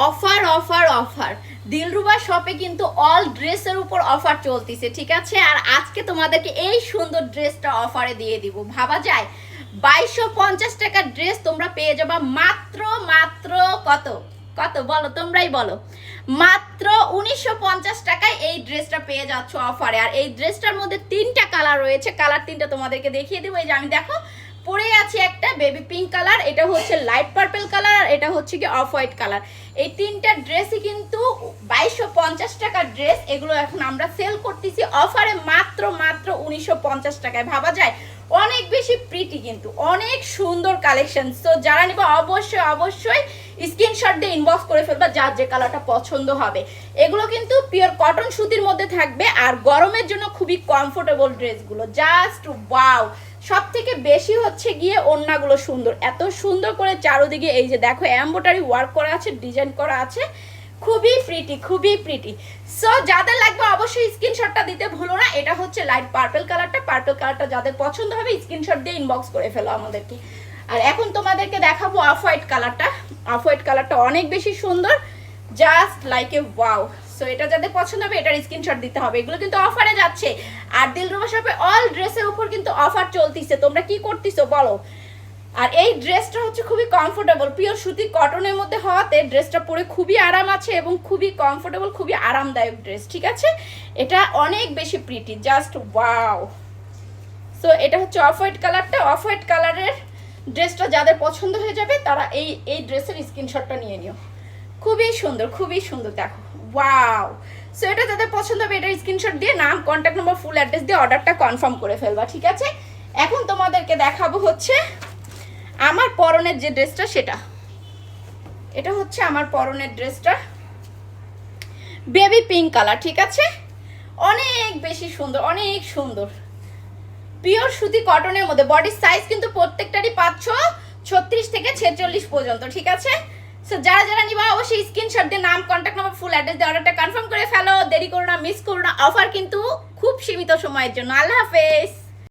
Offer offer offer, Dilruba শপে কিন্তু all ড্রেসের উপর অফার চলতেছে, ঠিক আছে। আর আজকে তোমাদেরকে এই সুন্দর ড্রেসটা অফারে দিয়ে দিব, ভাবা যায় 2250 টাকার ড্রেস তোমরা পেয়ে যাবা মাত্র মাত্র কত কত বলো, তোমরাই বলো, মাত্র 1950 টাকায় এই ড্রেসটা পেয়ে যাচ্ছ অফারে। আর এই ড্রেসটার মধ্যে তিনটা কালার রয়েছে, কালার তিনটা তোমাদেরকে দেখিয়ে দেবো। এই যে আমি দেখো পরে আছে একটা বেবি পিঙ্ক কালার, এটা হচ্ছে লাইট পার্পল কালার, আর এটা হচ্ছে কি অফ হোয়াইট কালার। এই তিনটা ড্রেসই কিন্তু 2250 টাকার ড্রেস, এগুলো এখন আমরা সেল করতেছি অফারে মাত্র মাত্র 1950 টাকায়। ভাবা যায় অনেক বেশি প্রিটি, কিন্তু অনেক সুন্দর কালেকশন। তো যারা নিবে অবশ্যই অবশ্যই স্ক্রিনশট দিয়ে ইনবক্স করে ফেলবা যার যে কালারটা পছন্দ হবে। এগুলো কিন্তু পিওর কটন সুতির মধ্যে থাকবে, আর গরমের জন্য খুবই কমফোর্টেবল ড্রেসগুলো, জাস্ট ওয়াও। সব থেকে বেশি হচ্ছে গিয়ে ওড়নাগুলো সুন্দর, এত সুন্দর করে চারোদিকে এই যে দেখো এমব্রয়ডারি ওয়ার্ক করা আছে, ডিজাইন করা আছে, খুবই প্রিটি খুবই প্রিটি। সো যাদের লাগবে অবশ্যই স্ক্রিনশটটা দিতে ভুলো না। এটা হচ্ছে লাইট পার্পল কালারটা, পার্পল কালারটা যাদের পছন্দ হবে স্ক্রিনশট দিয়ে ইনবক্স করে ফেলো আমাদেরকে। আর এখন তোমাদেরকে দেখাবো অফ হোয়াইট কালারটা। অফ হোয়াইট কালারটা অনেক বেশি সুন্দর, just like a wow. So এটা যাদের পছন্দ হবে এটার স্ক্রিনশট দিতে হবে। এগুলো কিন্তু অফারে যাচ্ছে, আর দিলরুবা শপে অল ড্রেসের উপর কিন্তু অফার চলতিছে। তোমরা কি করতেছো বলো। আর এই ড্রেসটা হচ্ছে খুবই কমফোর্টেবল, পিওর সুতি কটনের মধ্যে হওয়াতে ড্রেসটা পরে খুবই আরাম আছে এবং খুবই কমফোর্টেবল, খুবই আরামদায়ক ড্রেস, ঠিক আছে। এটা অনেক বেশি প্রিটি, জাস্ট ওয়াও। সো এটা হচ্ছে অফ হোয়াইট কালারটা। অফ হোয়াইট কালারের ড্রেসটা যাদের পছন্দ হয়ে যাবে তারা এই ড্রেসের স্ক্রিনশটটা নিয়ে নিও। খুবই সুন্দর খুবই সুন্দর, দেখো ওয়াও। সো এটা যাদের পছন্দ হবে এটার স্ক্রিনশট দিয়ে নাম, কন্ট্যাক্ট নাম্বার, ফুল অ্যাড্রেস দিয়ে অর্ডারটা কনফার্ম করে ফেলবা, ঠিক আছে। এখন তোমাদেরকে দেখাবো হচ্ছে আমার পরনের যে ড্রেসটা, সেটা এটা হচ্ছে আমার পরনের ড্রেসটা, বেবি পিঙ্ক কালার, ঠিক আছে। অনেক বেশি সুন্দর, অনেক সুন্দর, পিওর সুতি কটনের মধ্যে। বডির সাইজ কিন্তু প্রত্যেকটারই 36 থেকে 46 পর্যন্ত, ঠিক আছে। সো যারা যারা নিবা অবশ্যই স্ক্রিনশট দিয়ে নাম, কন্ট্যাক্ট নাম্বার, ফুল অ্যাড্রেস দিয়ে অর্ডারটা কনফার্ম করে ফেলো। দেরি করো না, মিস করো না, অফার কিন্তু খুব সীমিত সময়ের জন্য। আল্লাহ হাফেজ।